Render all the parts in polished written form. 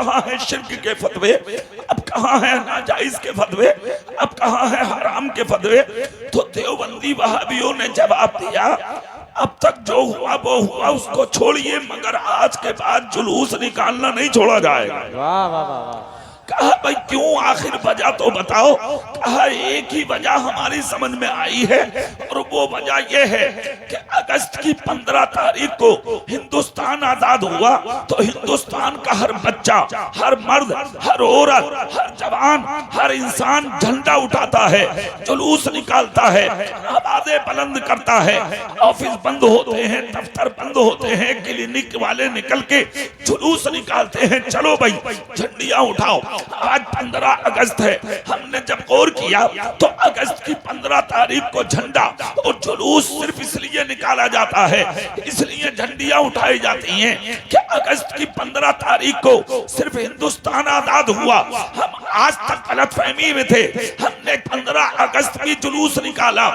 कहाँ है शिर्क के फतवे, अब कहाँ है नाजायज के फतवे, अब कहाँ है हराम के फतवे। तो देवबंदी वहाबियों ने जवाब दिया, अब तक जो हुआ वो हुआ, उसको छोड़िए, मगर आज के बाद जुलूस निकालना नहीं छोड़ा जाएगा। वाह वाह वाह। कहा भाई क्यों, आखिर वजह तो बताओ। कहा एक ही वजह हमारी समझ में आई है, और वो वजह ये है कि अगस्त की 15 तारीख को हिंदुस्तान आजाद हुआ तो हिंदुस्तान का हर बच्चा, हर मर्द, हर औरत, हर जवान, हर इंसान झंडा उठाता है, जुलूस निकालता है, आवाजें बुलंद करता है, ऑफिस बंद होते हैं, दफ्तर बंद होते हैं, क्लिनिक वाले निकल के जुलूस निकालते हैं, चलो भाई झंडियां उठाओ। आज 15 अगस्त है, हमने जब गौर किया तो अगस्त की 15 तारीख को झंडा और जुलूस सिर्फ इसलिए निकाला जाता है, इसलिए झंडियां उठाई जाती हैं कि अगस्त की 15 तारीख को सिर्फ हिंदुस्तान आजाद हुआ। हम आज तक गलतफहमी में थे, हमने 15 अगस्त की जुलूस निकाला,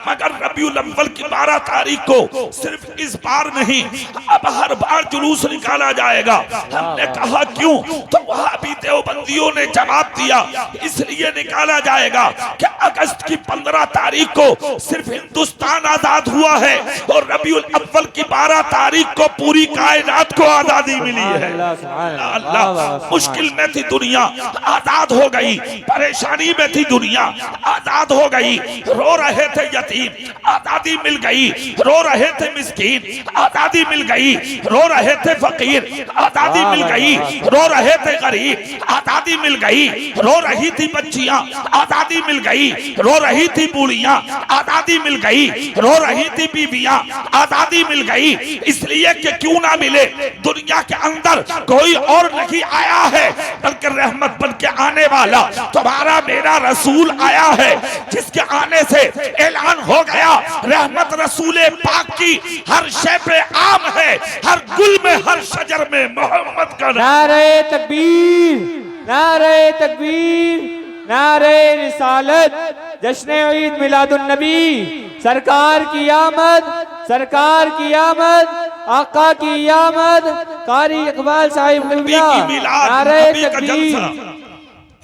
मगर रबीउल अव्वल की 12 तारीख को सिर्फ इस बार नहीं, अब हर बार जुलूस निकाला जाएगा। हमने कहा क्यों, तो वहां भी देवबंदियों ने जवाब दिया, इसलिए निकाला जाएगा कि अगस्त की 15 तारीख को सिर्फ हिंदुस्तान आजाद हुआ है और रबीउल अव्वल की 12 तारीख को पूरी कायनात को आजादी मिली है। अल्लाह, मुश्किल में थी दुनिया, आजाद हो गई, परेशानी में थी दुनिया, आजाद हो गई, रो रहे थे यतीम, आजादी मिल गई, रो रहे थे मिस्कीन, आजादी मिल गई, रो रहे थे फकीर, आजादी मिल गई, रो रहे थे गरीब, आजादी मिल गई, रो रही थी बच्चियां, आजादी मिल गई, रो रही थी बूढ़ियां, आजादी मिल गई, रो रही थी बीबियां, आजादी मिल गई। इसलिए कि क्यों ना मिले, दुनिया के अंदर कोई और नहीं आया है, बल्कि रहमत बन के आने वाला तुम्हारा मेरा रसूल आया है, जिसके आने से ऐलान हो गया रहमत रसूल पाक की हर शे पे आम है, हर गुल में, हर शजर में मोहम्मद का नारे तकबीर, नारे तकबीर, नारे रिसालत, जश्न ईद मिलादुन नबी, सरकार की आमद, सरकार की आमद, आका की आमद, कारी इकबाल साहिब क़िबला, नारे तकबीर।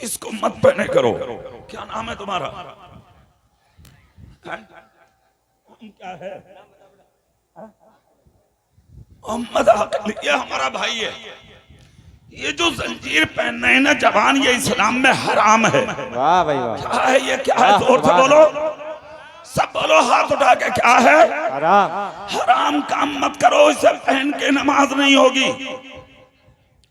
इसको मत पहने करो। क्या नाम है तुम्हारा? क्या है? मोहम्मद आकिल, ये हमारा भाई है। ये जो जंजीर पहनना है ना जवान, ये इस्लाम में हराम है। वाह भाई वाह। क्या है ये, क्या है? जोर से बोलो, सब बोलो, हाथ उठा के, क्या है? हराम। हराम काम मत करो, इसे पहन के नमाज नहीं होगी,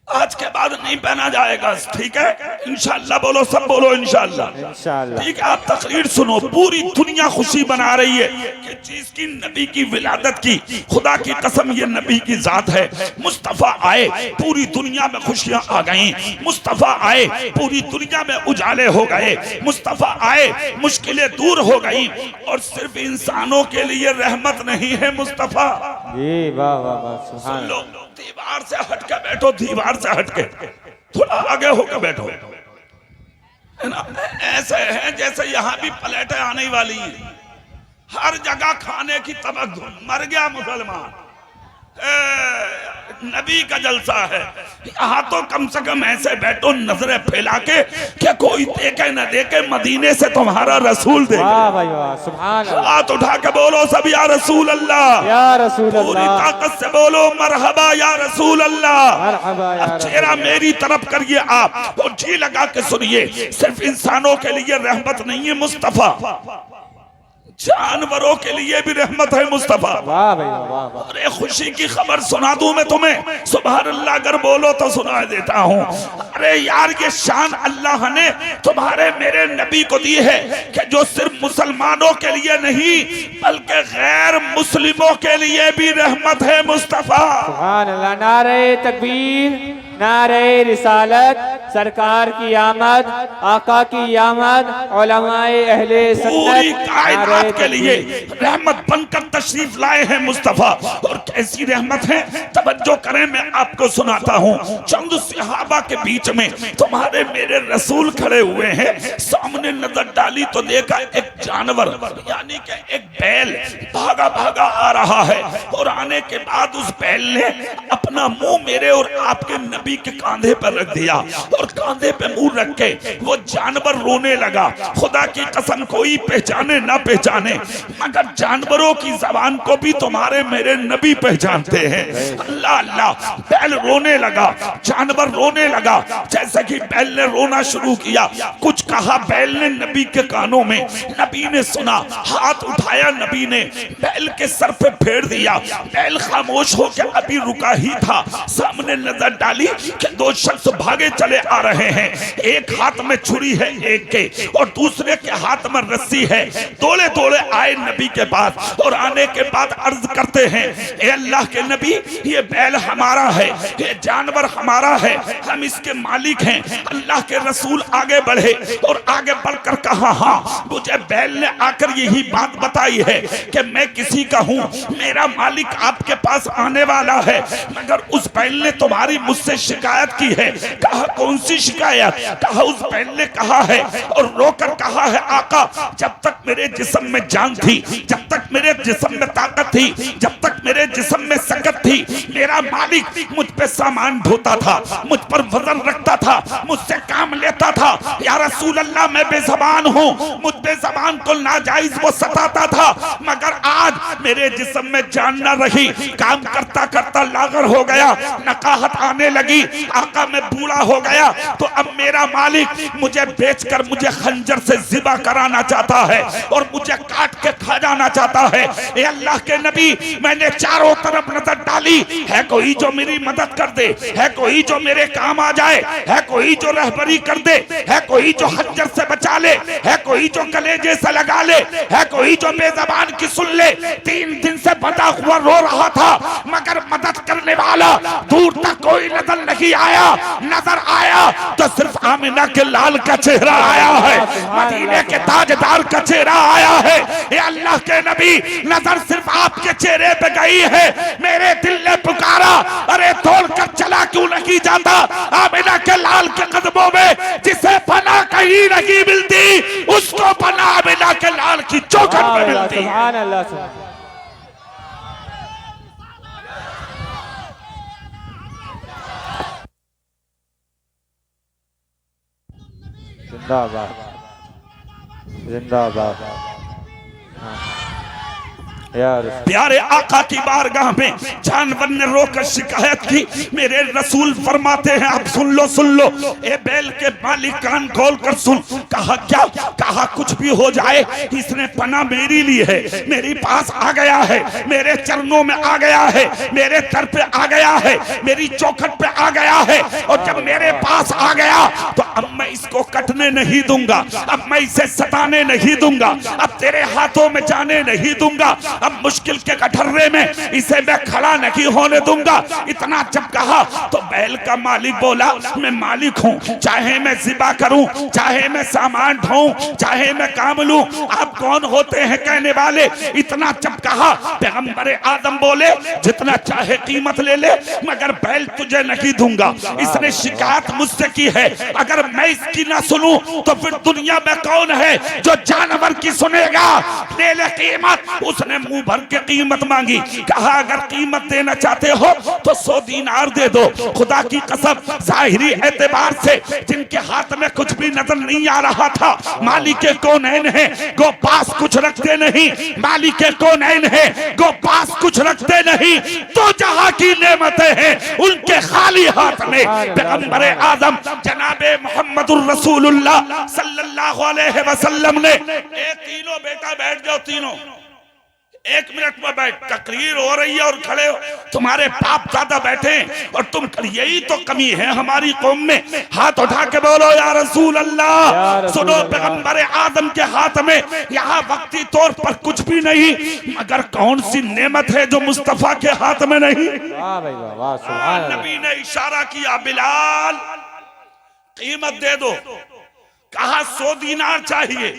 आज के बाद नहीं पहना जाएगा, ठीक है? इंशाअल्लाह बोलो, सब बोलो इंशाअल्लाह, इंशाअल्लाह। ठीक है? आप तकरीर सुनो, पूरी दुनिया खुशी मना रही है कि जिसकी नबी की विलादत की, खुदा की कसम ये नबी की जात है, मुस्तफा आए, पूरी दुनिया में खुशियां आ गई, मुस्तफा आए, पूरी दुनिया में उजाले हो गए, मुस्तफा आए, मुश्किलें दूर हो गई, और सिर्फ इंसानों के लिए रहमत नहीं है मुस्तफा। जी वाह वाह वाह, सुभान सुन लो, दीवार से हटके बैठो, दीवार से हटके थोड़ा आगे होकर बैठो, है ना? ऐसे है जैसे यहाँ भी प्लेटें आने वाली हैं, हर जगह खाने की तबक, मर गया मुसलमान, नबी का जलसा है। यहाँ तो कम से कम ऐसे बैठो नजरें फैला के क्या कोई देखे न देखे, मदीने से तुम्हारा रसूल देखे। वाह भाई वाह, सुभान अल्लाह। हाथ उठा के बोलो सब, या रसूल अल्लाह, या रसूल अल्लाह। पूरी ताकत से बोलो मरहबा या रसूल अल्लाह। मरहबा या अब चेहरा मेरी तरफ करिए आप और जी लगा के सुनिए, सिर्फ इंसानों के लिए रहमत नहीं है मुस्तफा, जानवरों के लिए भी रहमत है मुस्तफा। वाह भाई वाह वाह। अरे खुशी की खबर सुना दूं मैं तुम्हें, सुभान अल्लाह अगर बोलो तो सुना देता हूँ। अरे यार ये शान अल्लाह ने तुम्हारे मेरे नबी को दी है कि जो सिर्फ मुसलमानों के लिए नहीं बल्कि गैर मुस्लिमों के लिए भी रहमत है मुस्तफा। सुभान अल्लाह। नारे तकबीर, नारे रिसालत, सरकार की आमद, आका की आमद, उलमाए अहले पूरी सुन्नत कायनात के लिए रहमत बनकर तशरीफ लाए हैं मुस्तफा। और कैसी रहमत है, तवज्जो करें, मैं आपको सुनाता हूँ। चंद सहाबा के बीच में तुम्हारे मेरे रसूल खड़े हुए हैं। सामने नजर डाली तो देखा एक जानवर यानी कि एक बैल भागा भागा आ रहा है। और आने के बाद उस बैल ने अपना मुंह मेरे और आपके नबी के कांधे पर रख दिया और कांधे पे मुंह रख के वो जानवर रोने लगा। खुदा की कसम, कोई पहचाने ना पहचाने, मगर जानवरों की जबान को भी तुम्हारे मेरे नबी पहचानते हैं। अल्लाह अल्लाह, बैल रोने लगा, जानवर रोने लगा। जैसे कि बैल ने रोना शुरू किया, कुछ कहा बैल ने नबी के कानों में, नबी ने सुना, हाथ उठाया, नबी ने बैल के सर पे फेर दिया। बैल खामोश होकर अभी रुका ही था, सामने नजर डाली कि दो शख्स भागे चले आ रहे हैं। एक हाथ में छुरी है एक के, और दूसरे के हाथ में रस्सी है। दौड़े दौड़े आए नबी के पास और आने के बाद अर्ज करते हैं, ए अल्लाह के नबी, ये बैल हमारा है, ये जानवर हमारा है, हम इसके मालिक हैं। अल्लाह के रसूल आगे बढ़े और आगे बढ़कर कहा, हाँ, मुझे बैल ने आकर यही बात बताई है कि मैं किसी का हूँ, मेरा मालिक आपके पास आने वाला है। मगर उस बैल ने तुम्हारी मुझसे शिकायत की है। कहा, कौन सी शिकायत? कहा, उस बैल ने कहा है और रोकर कहा है, आका, जब तक मेरे जिस्म में जान थी, जब तक मेरे जिस्म में ताकत थी, जब तक मेरे जिस्म में सकत थी, मेरा मालिक मुझ पे सामान ढोता था, मुझ पर वजन रखता था, मुझसे काम लेता था। या रसूल अल्लाह, मैं बेज़बान हूँ, मुझ बेज़बान को नाजायज वो सताता था। मगर आज मेरे जिस्म में जान न रही, काम करता करता लागर हो गया, नकाहत आने लगी, आका मैं बूढ़ा हो गया, तो अब मेरा मालिक मुझे बेचकर मुझे खंजर से ज़िबा कराना चाहता है और मुझे काट के खा जाना चाहता है। ए अल्लाह के नबी, मैंने चारों तरफ नजर डाली, है कोई जो मेरी मदद कर दे, है कोई जो मेरे काम आ जाए, है कोई जो रहबरी कर दे, है कोई जो खंजर से बचा ले, है कोई जो कलेजे से लगा ले, है कोई जो बेज़बान की सुन ले। 3 दिन से बंधा हुआ रो रहा था, मगर मदद करने वाला दूर तक कोई नजर नहीं आया। नजर आया तो सिर्फ आमिना के लाल का चेहरा आया है, मदीने के ताजदार का चेहरा आया है। ये अल्लाह के नबी, नजर सिर्फ आपके चेहरे पे गई है। मेरे दिल ने पुकारा, अरे तोड़कर चला क्यों नहीं जाता आमिना के लाल के कदमों में? जिसे पनाह कहीं नहीं मिलती, उसको पनाह आमिना के लाल की चौखट में मिलती है। जिंदाबाद, जिंदाबाद। प्यारे आका की बारगाह में जानवर ने रोकर शिकायत की। मेरे रसूल फरमाते हैं, आप सुन लो, सुन लो। ए बैल के मालिक, कान खोल कर सुन। कहा, क्या? कहा, कुछ भी हो जाए, इसने पना मेरी ली है, मेरे पास आ गया है, मेरे चरणों में आ गया है, मेरे दर पे आ गया है, मेरी चौखट पे आ गया है। और जब मेरे पास आ गया तो अब मैं इसको कटने नहीं दूंगा, अब मैं इसे सताने नहीं दूंगा, अब तेरे हाथों में जाने नहीं दूंगा, अब मुश्किल के कटर्रे में इसे मैं खड़ा नहीं होने दूंगा। इतना जब कहा तो बैल का मालिक बोला, मैं मालिक हूं, चाहे मैं ज़िबा करूं, चाहे मैं सामान ढोऊं, चाहे मैं काम लूं, आप कौन होते हैं कहने वाले? इतना जब कहा, पैगंबर आदम बोले, जितना चाहे कीमत ले ले, मगर बैल तुझे नहीं दूंगा। इसने शिकायत मुझसे की है, अगर मैं इसकी ना सुनूं तो फिर दुनिया में कौन है जो जानवर की सुनेगा? ले ले कीमत। उसने मुंह भर के कीमत मांगी। कहा, अगर कीमत देना चाहते हो तो 100 दीनार दे दो। खुदा की कसम, जाहिरी एतबार से जिनके हाथ में कुछ भी नजर नहीं आ रहा था, मालिक कौनैन है, गो पास कुछ रखते नहीं, मालिक कौनैन है, गो पास कुछ रखते नहीं, तो जहां की नेमतें हैं उनके खाली हाथ में। पैगंबर आदम जनाबे मोहम्मदुर रसूलुल्लाह सल्लल्लाहु अलैहि वसल्लम ने, ए तीनों बेटा बैठ जाओ, तीनों 1 मिनट में बैठ, तकरीर हो रही है और खड़े हो, तुम्हारे बाप दादा बैठे और तुम, यही तो कमी है हमारी कौम में। हाथ उठा के बोलो, या रसूल अल्लाह। सुनो, पैगंबर आदम के हाथ में यहाँ वक्ती तौर पर कुछ भी नहीं, मगर कौन सी नेमत है जो मुस्तफा के हाथ में नहीं? वाह भाई वाह, सुभान अल्लाह। नबी ने इशारा किया, बिलाल कीमत दे दो। कहा 100 दीनार चाहिए।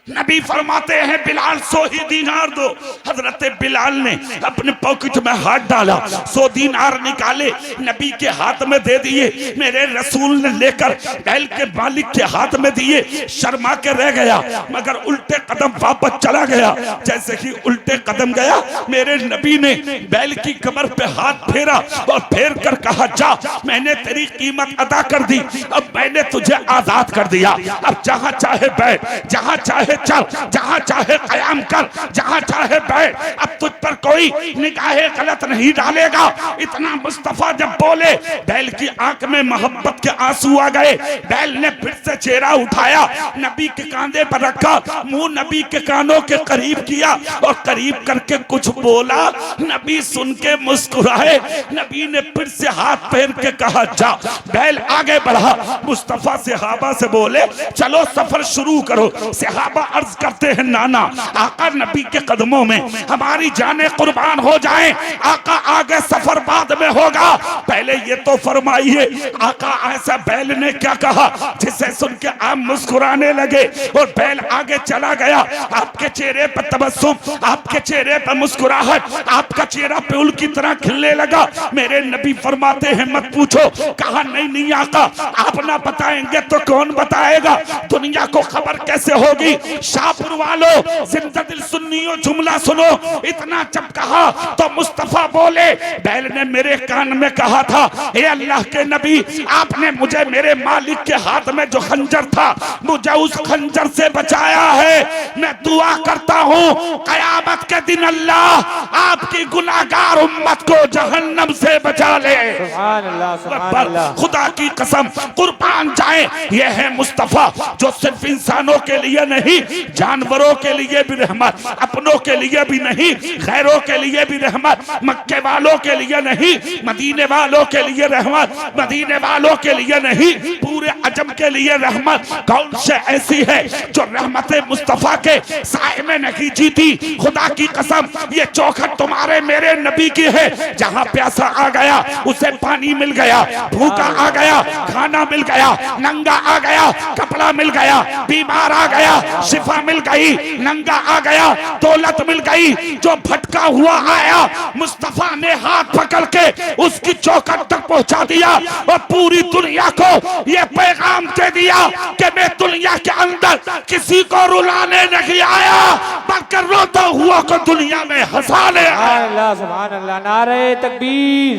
नबी फरमाते हैं बिलाल 100 ही दीनार दो। हजरत बिलाल ने अपने पॉकेट में हाथ डाला, 100 दीनार निकाले, नबी के हाथ में दे दिए। मेरे रसूल ने लेकर बैल के मालिक के हाथ में दिए। शर्मा के रह गया, मगर उल्टे कदम वापस चला गया। जैसे ही उल्टे कदम गया, मेरे नबी ने बैल की कमर पे हाथ फेरा और फेर कर कहा, जा, मैंने तेरी कीमत अदा कर दी, अब मैंने तुझे आजाद कर दिया। अब जहां चाहे बैठ, जहां चाहे चल, जहां चाहे कयाम कर, जहां चाहे बैठ, अब तुझ पर कोई निगाहे गलत नहीं डालेगा। इतना मुस्तफा जब बोले, बैल की आंख में मोहब्बत के आंसू आ गए। बैल ने फिर से चेहरा उठाया, नबी के कांधे पर रखा, मुंह नबी के कानों के करीब किया और करीब करके कुछ बोला। नबी सुन के मुस्कुराए। नबी ने फिर से हाथ फेर के कहा, जा। बैल आगे बढ़ा। मुस्तफा सहाबा से बोले, चलो सफर शुरू करो। सहाबा अर्ज करते हैं, नाना, आका नबी के कदमों में हमारी जानें कुर्बान हो जाएं। आका आगे सफर बाद में होगा, पहले ये तो फरमाइए आका ऐसा बैल ने क्या कहा जिसे सुन के आप मुस्कुराने लगे और बैल आगे चला गया। आपके चेहरे पर तबस्सुम, आपके चेहरे पर मुस्कुराहट, आपका चेहरा फूल की तरह खिलने लगा। मेरे नबी फरमाते हैं, मत पूछो। कहा, नहीं नहीं आका, आप ना बताएंगे तो कौन बताएगा? दुनिया को खबर कैसे होगी? शाहपुर वालों, जिंदा दिल सुन्नियों, जुमला सुनो। इतना जब कहा तो मुस्तफा बोले, बैल ने मेरे कान में कहा था, हे अल्लाह के नबी, आपने मुझे मेरे मालिक के हाथ में जो खंजर था, मुझे उस खंजर से बचाया है। मैं दुआ करता हूँ कयामत के दिन अल्लाह आपकी गुनाहगार उम्मत को जहन्नम से बचा ले। सुभान अल्लाह, सुभान अल्लाह। खुदा की कसम, कुर्बान जाए, यह है मुस्तफा जो सिर्फ इंसानों के लिए नहीं, जानवरों के लिए भी रहमत, अपनों के लिए भी नहीं, गैरों के लिए भी रहमत, मक्के वालों के लिए नहीं, मदीने वालों के लिए रहमत, मदीने वालों के लिए नहीं, पूरे अजम के लिए रहमत। कौन से ऐसी है जो रहमत मुस्तफा के साए में नहीं जीती? खुदा की कसम, ये चौखट तुम्हारे मेरे नबी की है। जहां प्यासा आ गया उसे पानी मिल गया, भूखा आ गया खाना मिल गया, नंगा आ गया कपड़ा मिल गया, बीमार आ गया शिफा मिल गई, नंगा आ गया दौलत मिल गई। जो भटका हुआ आया, मुस्तफा ने हाथ पकड़ के उसकी चौखट तक पहुंचा दिया और पूरी दुनिया को यह पैगाम दे दिया कि मैं दुनिया के अंदर किसी को रुलाने नहीं आया, बल्कि रोता हुआ को दुनिया में हंसाने आया। सुभान अल्लाह। नारे तकबीर,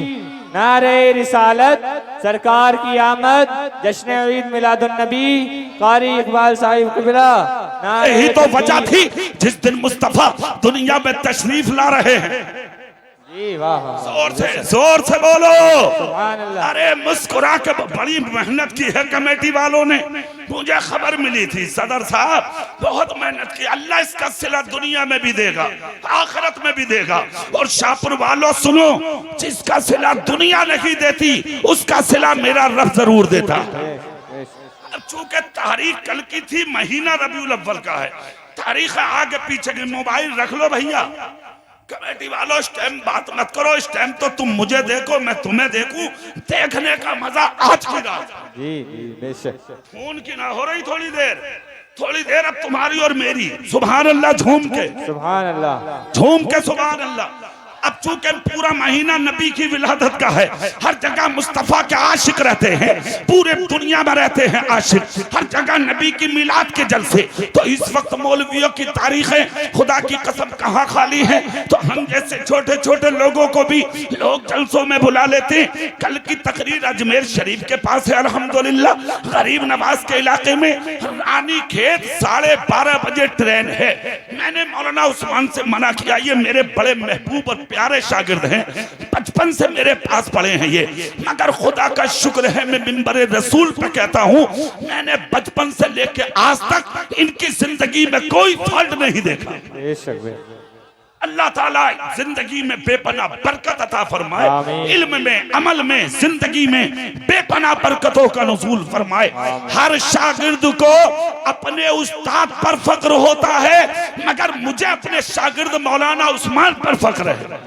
नारे रिसालत, सरकार की आमद, जश्न ईद मिलादुन नबी, कारी इकबाल साहिब किबला। यही तो वजह थी जिस दिन मुस्तफा दुनिया में तशरीफ ला रहे हैं। जी वाह, जोर से बोलो सुभान अल्लाह। अरे मुस्कुरा के बड़ी मेहनत की है कमेटी वालों ने। मुझे खबर मिली थी सदर साहब बहुत मेहनत की। अल्लाह इसका सिला दुनिया में भी देगा, आखिरत में भी देगा। और शाहपुर वालों सुनो, जिसका सिला दुनिया नहीं देती उसका सिला मेरा रब जरूर देता। अब चूंकि तारीख कल की थी, महीना रबीउल अव्वल का है, तारीख आगे पीछे की, मोबाइल रख लो भैया। कमेटी वालों, इस टाइम बात मत करो, इस टाइम तो तुम मुझे देखो मैं तुम्हें देखूं, देखने का मजा आज की रात। जी जी बेशक। फोन की ना हो रही थोड़ी देर अब तुम्हारी और मेरी। सुभान अल्लाह झूम के, सुभान अल्लाह, झूम के सुभान अल्लाह। अब चूंकि पूरा महीना नबी की विलादत का है, हर जगह मुस्तफा के आशिक रहते हैं, पूरे दुनिया में रहते हैं आशिक, हर जगह नबी की मिलाद के जलसे। तो इस वक्त मौलवियों की तारीखें खुदा की कसम कहाँ खाली हैं। तो हम जैसे छोटे छोटे लोगों को भी लोग जलसों में बुला लेते हैं। कल की तकरीर अजमेर शरीफ के पास है, अल्हम्दुलिल्लाह गरीब नवाज के इलाके में, रानी खेत 12:30 बजे ट्रेन है। मैंने मौलाना उस्मान से मना किया, ये मेरे बड़े महबूब और प्यारे शागिर्द हैं, बचपन से मेरे पास पढ़े हैं ये, मगर खुदा का शुक्र है मैं मिंबरे रसूल पे कहता हूँ, मैंने बचपन से लेके आज तक इनकी जिंदगी में कोई फॉल्ट नहीं देखा। अल्लाह ताला जिंदगी में बेपनाह बरकत अता फरमाए, इल्म में, अमल में, जिंदगी में बेपनाह बरकतों का नुज़ूल फरमाए। हर शागिर्द को अपने उस्ताद पर फक्र होता है, मगर मुझे अपने शागिर्द मौलाना उस्मान पर फक्र है।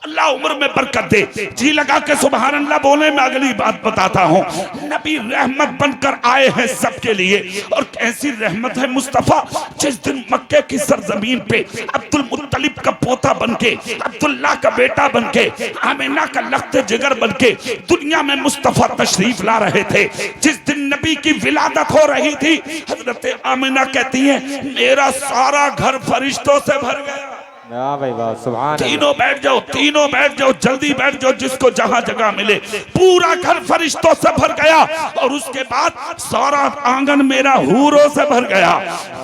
अल्लाह उम्र में बरकत दे। जी लगा के सुभान अल्लाह बोले। मैं अगली बात बताता हूँ। नबी रहमत बनकर आए हैं सबके लिए, और कैसी रहमत है मुस्तफा। जिस दिन मक्के की सरजमीन पे अब्दुल मुत्तलिब का पोता बनके, अब्दुल्ला का बेटा बनके, आमिना का लख्त जिगर बनके दुनिया में मुस्तफा तशरीफ ला रहे थे, जिस दिन नबी की विलादत हो रही थी, हजरत आमिना कहती है मेरा सारा घर फरिश्तों से भर गया। भाई वाह, सुभान तीनों बैठ जाओ, तीनों बैठ जाओ, जल्दी बैठ जाओ, जिसको जहां जगह मिले। पूरा घर फरिश्तों से भर गया, और उसके बाद सारा आंगन मेरा हूरों से भर गया।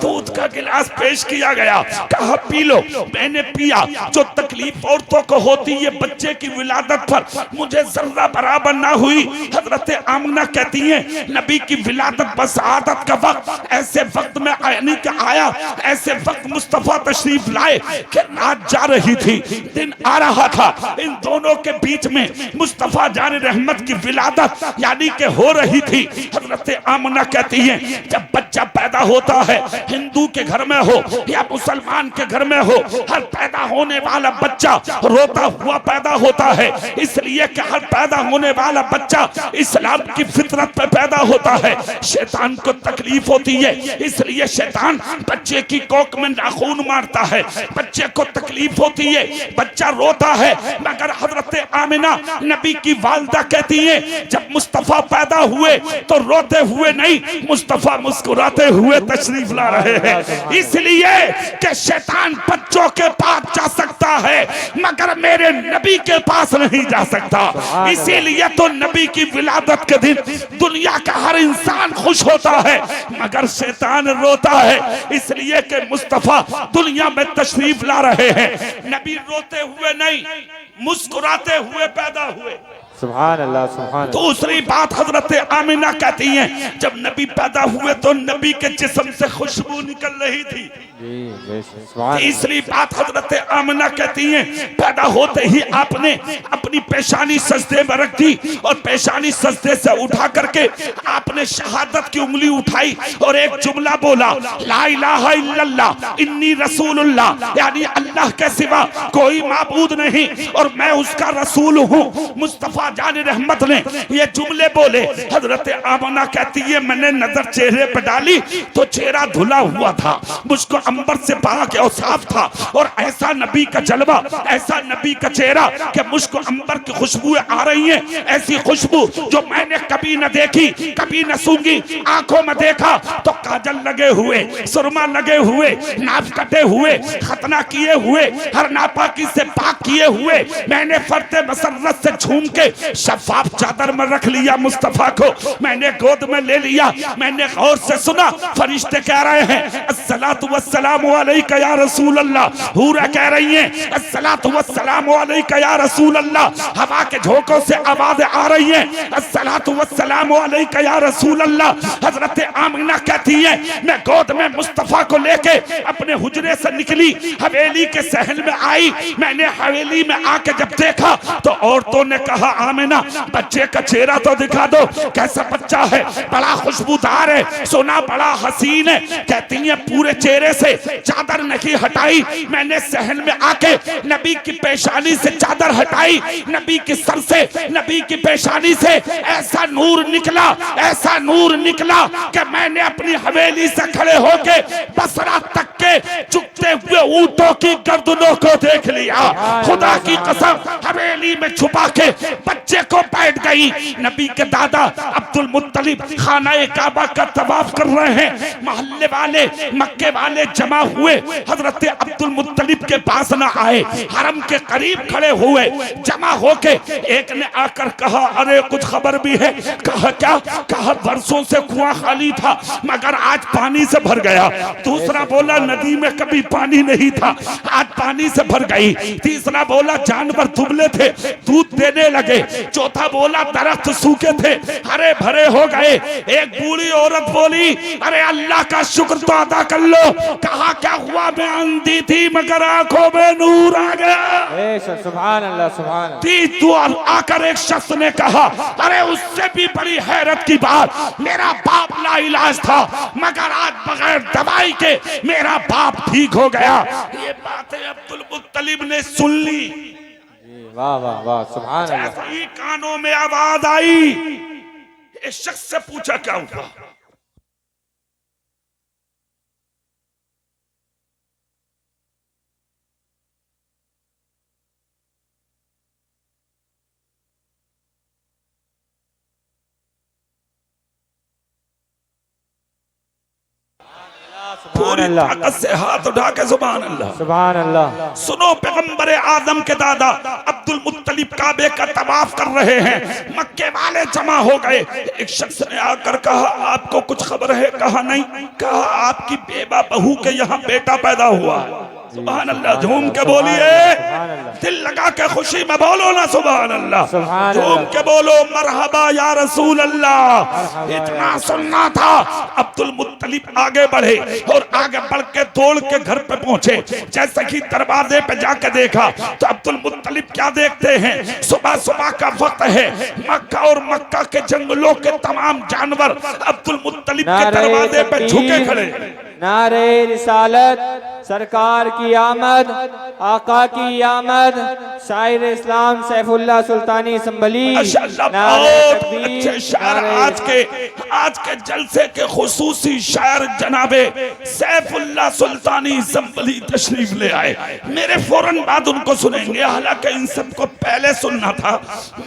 दूध का गिलास पेश किया गया, कहा पी लो। मैंने पिया। जो तकलीफ औरतों को होती है बच्चे की विलादत पर, मुझे जर्रा बराबर ना हुई। हजरत आमिना कहती है नबी की विलादत बस आदत का वक्त, ऐसे वक्त में आया, ऐसे वक्त मुस्तफा तशरीफ लाए कि रात जा रही थी, दिन आ रहा था। इन दोनों के बीच में मुस्तफा जान रहमत की विलादत यानी कि हो रही थी। हजरत आमिना कहती है जब बच्चा पैदा होता है, हिंदू के घर में हो या मुसलमान के घर में हो, हर पैदा होने वाला बच्चा रोता हुआ पैदा होता है। इसलिए कि हर पैदा होने वाला बच्चा इस्लाम की फितरत पे पैदा होता है। शैतान को तकलीफ होती है, इसलिए शैतान बच्चे की कोख में नाखून मारता है। बच्चे को तकलीफ होती है, बच्चा रोता है। मगर हजरत आमिना नबी की वालिदा कहती है जब मुस्तफा पैदा हुए तो रोते हुए नहीं, मुस्तफा मुस्कुराते हुए तशरीफ ला रहे हैं। इसलिए कि शैतान बच्चों के पास जा सकता है मगर मेरे नबी के पास नहीं जा सकता। इसीलिए तो नबी की विलादत के दिन दुनिया का हर इंसान खुश होता है मगर शैतान रोता है। इसलिए कि मुस्तफा दुनिया में तशरीफ ला रहे हैं। नबी रोते हुए नहीं, मुस्कुराते हुए पैदा हुए। सुभान अल्लाह, सुभान। दूसरी बात हजरत आमिना कहती हैं जब नबी पैदा हुए तो नबी के जिस्म से खुशबू निकल रही थी। तीसरी बात हजरत आमिना कहती हैं पैदा होते ही आपने अपनी पेशानी सजदे में रख दी, और पेशानी सजदे से उठा करके आपने शहादत की उंगली उठाई और एक जुमला बोला, ला इलाहा इल्लल्लाह इन्नी रसूलुल्लाह, यानी अल्लाह के सिवा कोई माबूद नहीं और मैं उसका रसूल हूँ। मुस्तफा जान रहमत ने ये जुमले बोले। हजरत आमिना कहती है मैंने नजर चेहरे पर डाली तो चेहरा धुला हुआ था, मुझको अंबर से पाक और साफ था, और ऐसा नबी का जलवा, ऐसा नबी का चेहरा कि मुझको अंबर की खुशबू आ रही है, ऐसी खुशबू जो मैंने कभी न देखी, कभी न सूंघी। आंखों में देखा तो काजल लगे हुए, सुरमा लगे हुए, नाप कटे हुए, खतना किए हुए, हर नापाकी से पाक किए हुए। मैंने फरते मसरत से झूम के शफाफ चादर में रख लिया मुस्तफा को, मैंने गोद में ले लिया। मैंने गौर से सुना फरिश्ते कह रहे हैं अस्सलातु वस्सलामु अलैका या रसूल अल्लाह। हूरा कह रही हैं अस्सलातु वस्सलामु अलैका या रसूल अल्लाह। हवा के झोंकों से आवाज़ें आ रही हैं अस्सलातु वस्सलामु अलैका या रसूल अल्लाह। हजरत आमिना कहती है मैं गोद में मुस्तफा को लेके अपने हुजरे से निकली, हवेली के सहन में आई। मैंने हवेली में आके जब देखा तो औरतों ने कहा आमिना बच्चे का चेहरा तो दिखा दो, कैसा बच्चा है, बड़ा खुशबूदार है, सोना बड़ा हसीन है। कहती है पूरे चेहरे से चादर नहीं हटाई, मैंने सहन में आके नबी की पेशानी से चादर हटाई, नबी के सर से, नबी की पेशानी से ऐसा नूर निकला, ऐसा नूर निकला कि मैंने अपनी हवेली से खड़े होके बसरा तक के झुकते हुए ऊंटों की गर्दनों को देख लिया। खुदा की कसम हवेली में छुपा के बच्चे को बैठ गई। नबी के दादा अब्दुल मुत्तलिब खाना-ए काबा का तवाफ कर रहे हैं, मोहल्ले वाले मक्के वाले जमा हुए, हजरत अब्दुल मुत्तलिब के पास न आए, हरम के करीब खड़े हुए, जमा होके एक ने आकर कहा अरे कुछ खबर भी है? कहा क्या? कहा बरसों से कुआं खाली था मगर आज पानी से भर गया। दूसरा बोला नदी में कभी पानी नहीं था, आज पानी से भर गई। तीसरा बोला जानवर दुबले थे, दूध देने लगे। चौथा बोला दरख्त सूखे थे, हरे भरे हो गए। एक बूढ़ी औरत बोली अरे अल्लाह का शुक्र तो अदा कर लो। कहा क्या हुआ? मैं अंधी थी मगर आंखों में नूर आ गया। सुभान अल्लाह, सुभान अल्लाह। तो आकर एक शख्स ने कहा अरे उससे भी बड़ी हैरत की बात, मेरा बाप लाइलाज था मगर आज बगैर दवाई के मेरा बाप ठीक हो गया। ये बातें अब्दुल मुत्तलिब ने सुन ली। वाह वाह वाह, सुभान अल्लाह। जैसे ही कानों में आवाज आई, इस शख्स से पूछा क्या हुआ। पूरी ताकत से हाथ उठा के सुभान अल्लाह, सुभान अल्लाह। सुनो, पैगंबर आदम के दादा अब्दुल मुत्तलिब काबे का तवाफ कर रहे हैं, मक्के वाले जमा हो गए। एक शख्स ने आकर कहा, आपको कुछ खबर है? कहा नहीं। कहा, आपकी बेबा बहू के यहाँ बेटा पैदा हुआ। सुभान अल्लाह, झूम के बोलिए, दिल लगा के खुशी में बोलो ना सुभान अल्लाह, झूम के बोलो मरहबा या रसूल अल्लाह। इतना सुनना था। अब्दुल मुत्तलिब आगे बढ़े और आगे बढ़ के दौड़ के घर पे पहुंचे। जैसे कि दरवाजे पे जाके देखा तो अब्दुल मुत्तलिब क्या देखते हैं, सुबह सुबह का वक्त है, मक्का और मक्का के जंगलों के तमाम जानवर अब्दुल मुत्तलिब के दरवाजे पे झुके खड़े। नारे रिसालत, सरकार की आमद, आका की आमद, शायर इस्लाम सैफुल्लाह सुल्तानी संभली। बहुत अच्छे शायर, आज के जलसे के खुसूसी शायर जनाबे सैफुल्लाह सुल्तानी संभली तशरीफ ले आए। मेरे फौरन बाद उनको सुनेंगे, हालांकि इन सबको पहले सुनना था,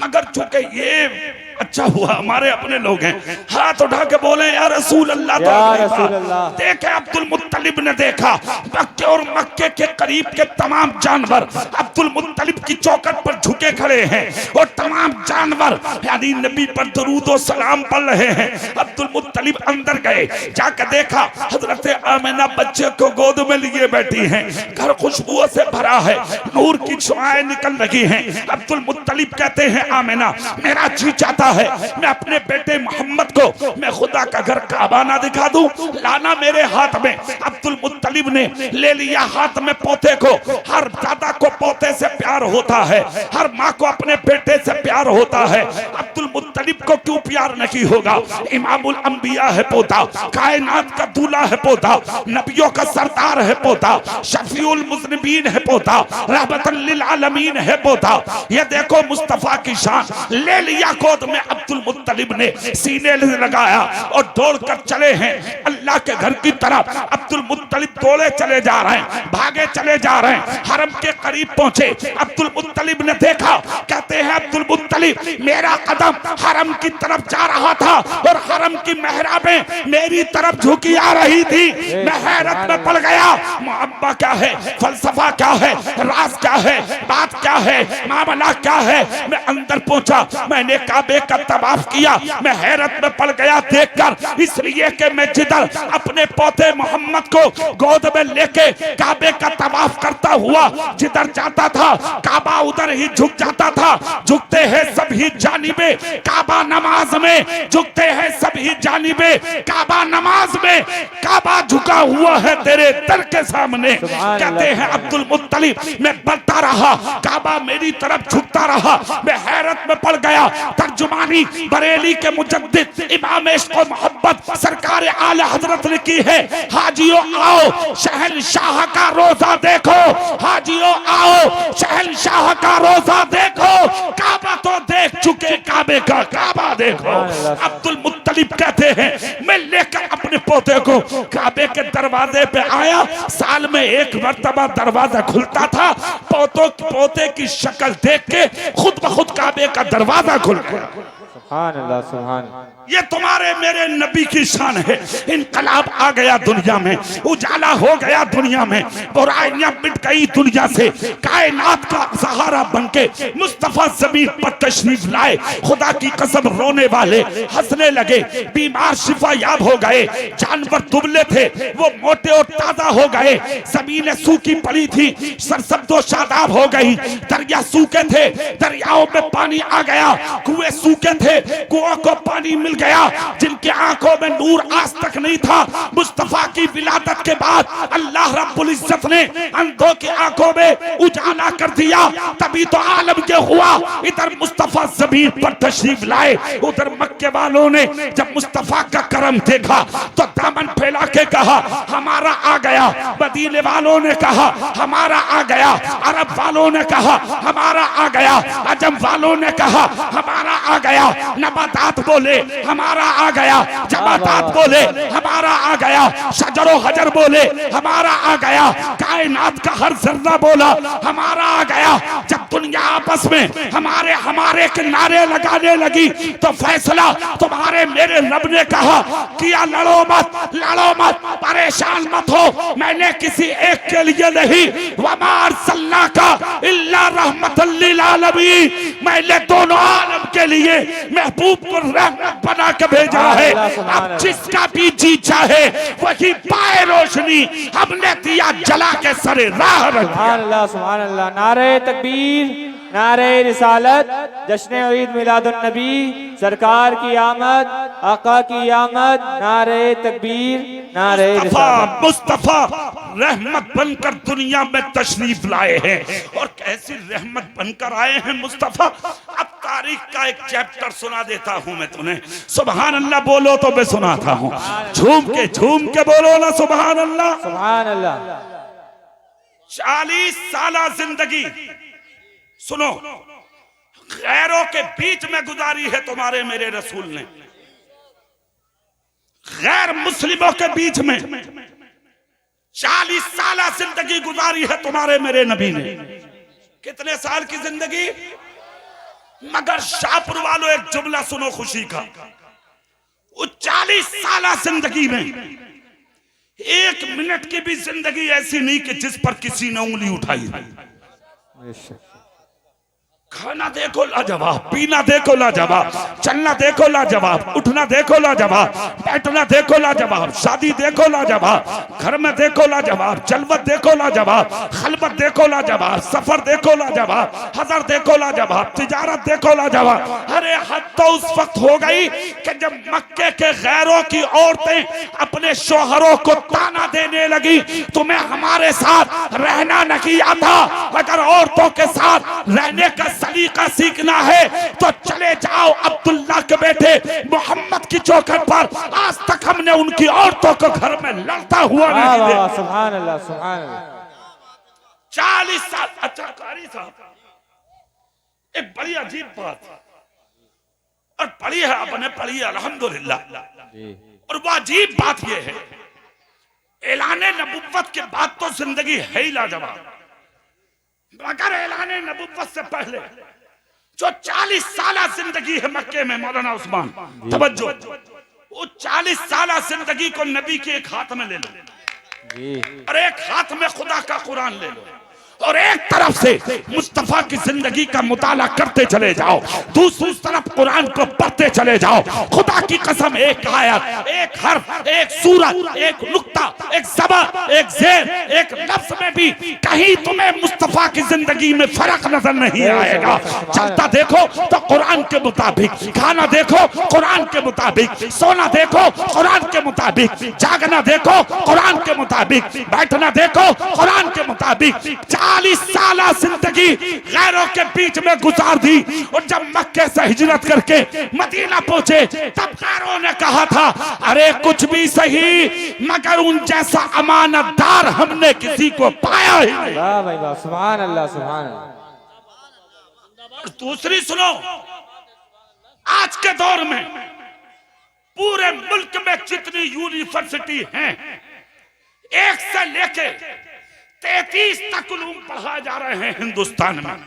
मगर चूंकि ये अच्छा हुआ हमारे अपने लोग हैं। हाथ उठा के बोले या रसूल अल्लाह। तो देखे अब्दुल मुत्तलिब ने देखा, मक्के और मक्के के करीब के तमाम जानवर अब्दुल मुत्तलिब की चौखट पर झुके खड़े हैं और तमाम जानवर यानी नबी पर दरूद और सलाम पढ़ रहे हैं। अब्दुल मुत्तलिब अंदर गए, जाकर देखा हजरत आमिना बच्चे को गोद में लिए बैठी हैं, घर खुशबुओं से भरा है, नूर की शुआएं निकल रही हैं। अब्दुल मुत्तलिब कहते हैं, आमिना मेरा जी चाहता है मैं अपने बेटे मोहम्मद को मैं खुदा का घर काबा ना दिखा दूं, लाना मेरे हाथ में। अब्दुल मुत्तलिब ने ले लिया हाथ में पोते को। हर दादा को पोते से प्यार होता है, हर माँ को अपने बेटे से प्यार होता है। अब्दुल मुत्तलिब को क्यों प्यार नहीं होगा? इमामुल अंबिया है पोता, कायनात का दूल्हा है पोता, नबियों का सरदार है पोता, शफीउल मुज़निबीन है पोता, रहमतुल लिल आलमीन है पोता। ये देखो मुस्तफा की शान। ले लिया गोद में अब्दुल मुत्तलिब ने, सीने लगाया और दौड़कर चले हैं अल्लाह के घर की तरफ। अब्दुल मुत्तलिब दौड़े चले जा रहे हैं, भागे चले जा रहे हैं, हरम के करीब पहुंचे। अब्दुल मुत्तलिब ने देखा, कहते हैं अब्दुल मुत्तलिब मेरा कदम हरम की तरफ जा रहा था और हरम की मेहराबें मेरी तरफ झुकी आ रही थी। मैं हैरत में पड़ गया, मुअब्बा क्या है, फलसफा क्या है, राज क्या है, बात क्या है, मामला क्या है। मैं अंदर पहुंचा, मैंने काबे का तवाफ किया। मैं हैरत में पड़ गया देखकर, इसलिए कि मैं जिधर अपने पोते मोहम्मद को गोद में लेके काबे का तवाफ करता हुआ जिधर जाता था, काबा उधर ही झुक जाता था। झुकते हैं सभी जानिबे काबा नमाज में, झुकते हैं सभी जानिबे काबा नमाज में। काबा झुका हुआ है तेरे दर के सामने। कहते हैं अब्दुल मुत्तलिब मैं बढ़ता रहा, काबा मेरी तरफ झुकता रहा। मैं हैरत में पड़ गया। तर्जुमानी बरेली के मुजद्दिद इमाम इश्क़ और मोहब्बत सरकार आले हजरत ने की है। हाजियों आओ शहंशाह का रोजा देखो, हाजियों आओ शहंशाह का रोजा देखो। काबा तो देख चुके, काबे का काबा देखो। अब्दुल मुत्तलिब कहते हैं मैं लेकर अपने पोते को काबे के दरवाजे पे आया। साल में एक मर्तबा दरवाजा खुलता था, पोते की शक्ल देख के खुद ब खुद काबे का दरवाजा खुल गया। सुभान अल्लाह, सुभान। ये तुम्हारे मेरे नबी की शान है। इनकलाब आ गया दुनिया में, उजाला हो गया दुनिया में, बुराइयां मिट गई दुनिया से। कायनात का सहारा बनके मुस्तफा जमीन पर तशरीफ लाए। खुदा की कसम रोने वाले हंसने लगे, बीमार शिफा याब हो गए, जानवर दुबले थे वो मोटे और ताजा हो गए, जमीनें सूखी पड़ी थी सरसब्दो शादाब हो गई, दरिया सूखे थे दरियाओं में पानी आ गया, कुएं सूखे थे कुओं को पानी मिल गया, जिनके आंखों में नूर आज तक नहीं था, मुस्तफा की विलादत के बाद अल्लाह रब्बुल इज्जत ने अंधों की आंखों में उजाला कर दिया। तभी तो आलम ये हुआ, इधर मुस्तफा जमीन पर तशरीफ लाए, उधर मक्के वालों ने जब मुस्तफा का करम देखा तो दामन फैला के कहा हमारा आ गया। मदीने वालों ने कहा हमारा आ गया, अरब वालों ने कहा हमारा आ गया, अजम वालों ने कहा हमारा आ गया, नबातात बोले हमारा आ गया, जमातात बोले हमारा आ गया, शजरो हजर बोले हमारा आ गया, कायनात का हर जर्रा बोला हमारा आ गया। जब दुनिया आपस में हमारे हमारे के नारे लगाने लगी तो फैसला तुम्हारे मेरे रब ने कहा किया, लड़ो मत, परेशान मत हो, मैंने किसी एक के लिए नहीं, वमा अरसलना का इल्ला रहमतल लिल आलमीन, मैंने दोनों आलम के लिए महबूब को रहमत बना के भेजा है। अब जिसका भी जी चाहे वही पाए रोशनी, हमने दिया जला के सरे राह रखा। सुभान अल्लाह, सुभान अल्लाह। नारे तकबीर, नारे रिसालत, जश्न ईद मिलादुन नबी, सरकार की आमद, आका की आमद, नारे तकबीर, नारे रिसालत। मुस्तफा रहमत बनकर दुनिया में तशरीफ लाए हैं, और कैसी रहमत बनकर आए हैं मुस्तफा। अब तारीख का एक चैप्टर सुना देता हूं मैं तुम्हें। सुभान अल्लाह बोलो तो मैं सुनाता हूं, झूम के बोलो ना सुभान अल्लाह, सुभान अल्लाह। 40 साल जिंदगी सुनो गैरों के बीच में गुजारी है तुम्हारे मेरे रसूल ने, गैर मुस्लिमों के बीच में 40 साल जिंदगी गुजारी है तुम्हारे मेरे नबी ने। कितने साल की जिंदगी? मगर शाहपुर वालों एक जुमला सुनो खुशी का, वो 40 साल जिंदगी में 1 मिनट की भी जिंदगी ऐसी नहीं कि जिस पर किसी ने उंगली उठाई। खाना देखो लाजवाब, पीना देखो लाजवाब, चलना देखो लाजवाब, उठना देखो लाजवाब, बैठना देखो लाजवाब, शादी देखो लाजवाब, घर में देखो लाजवाब, जलवत देखो लाजवाब, खलबत देखो लाजवाब, सफर देखो लाजवाब, हजर देखो लाजवाब, तिजारत देखो लाजवाब। अरे हद तो उस वक्त हो गई कि जब मक्के के गैरों की औरतें अपने शोहरों को ताना देने लगी, तुम्हें हमारे साथ रहना नहीं आता, अगर औरतों के साथ रहने का सलीका सीखना है तो चले जाओ अब्दुल्ला के बेटे मोहम्मद की चौखट पर। आज तक हमने उनकी औरतों को घर में लड़ता हुआ नहीं देखा। सुभान अल्लाह, सुभान अल्लाह। 40 साल। अच्छा कारी साहब, एक बड़ी अजीब बात और पढ़ी है आपने, पढ़ी है अल्हम्दुलिल्लाह, और वो अजीब बात ये है, ऐलाने नबुव्वत के बाद तो जिंदगी है ही लाजवाब, मगर ऐलाने नबुव्वत से पहले जो 40 साल जिंदगी है मक्के में, मौलाना उस्मान तवज्जो, वो 40 साल जिंदगी को नबी के एक हाथ में ले लो और एक हाथ में खुदा का कुरान ले लो, और एक तरफ से मुस्तफा की जिंदगी का मुताला करते चले जाओ, दूसरी तरफ कुरान को पढ़ते चले जाओ। खुदा की कसम, एक आयत, एक हर्फ, एक सूरत, एक नुक्ता, एक ज़बर, एक ज़ेर, एक लफ्ज में भी कहीं तुम्हें मुस्तफा की जिंदगी में फर्क नजर नहीं आएगा। चलता देखो तो कुरान के मुताबिक, खाना देखो कुरान के मुताबिक, सोना देखो कुरान के मुताबिक, जागना देखो कुरान के मुताबिक, बैठना देखो कुरान के मुताबिक। 40 साल जिंदगी गैरों के बीच में गुजार दी, और जब मक्के से हिजरत करके मदीना पहुंचे तब गैरों ने कहा था अरे कुछ भी सही मगर उन जैसा अमानतदार हमने किसी को पाया ही नहीं। वाह भाई वाह, सुभान अल्लाह, सुभान अल्लाह। दूसरी सुनो, आज के दौर में पूरे मुल्क में जितनी यूनिवर्सिटी हैं, 1 से लेके 33 तक उलूम पढ़ाए जा रहे हैं हिंदुस्तान में।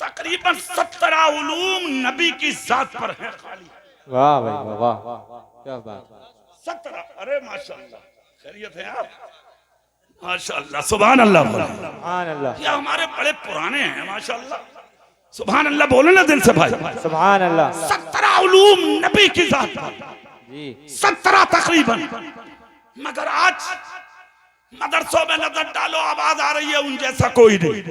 तकरीबन 17 उलूम नबी की जात पर हैं खाली। वाह भाई वाह, वाह क्या बात। 17। अरे माशाअल्लाह, खैरियत है आप? माशाअल्लाह, सुभान अल्लाह बोलो, सुभान अल्लाह। ये हमारे बड़े पुराने हैं माशाअल्लाह, सुभान अल्लाह बोलो ना दिल से भाई, सुभान अल्लाह। 17 उलूम नबी की जात पर जी, 17 तकरीबन। मगर आज मदरसों में नजर डालो, आवाज आ रही है उन जैसा कोई नहीं।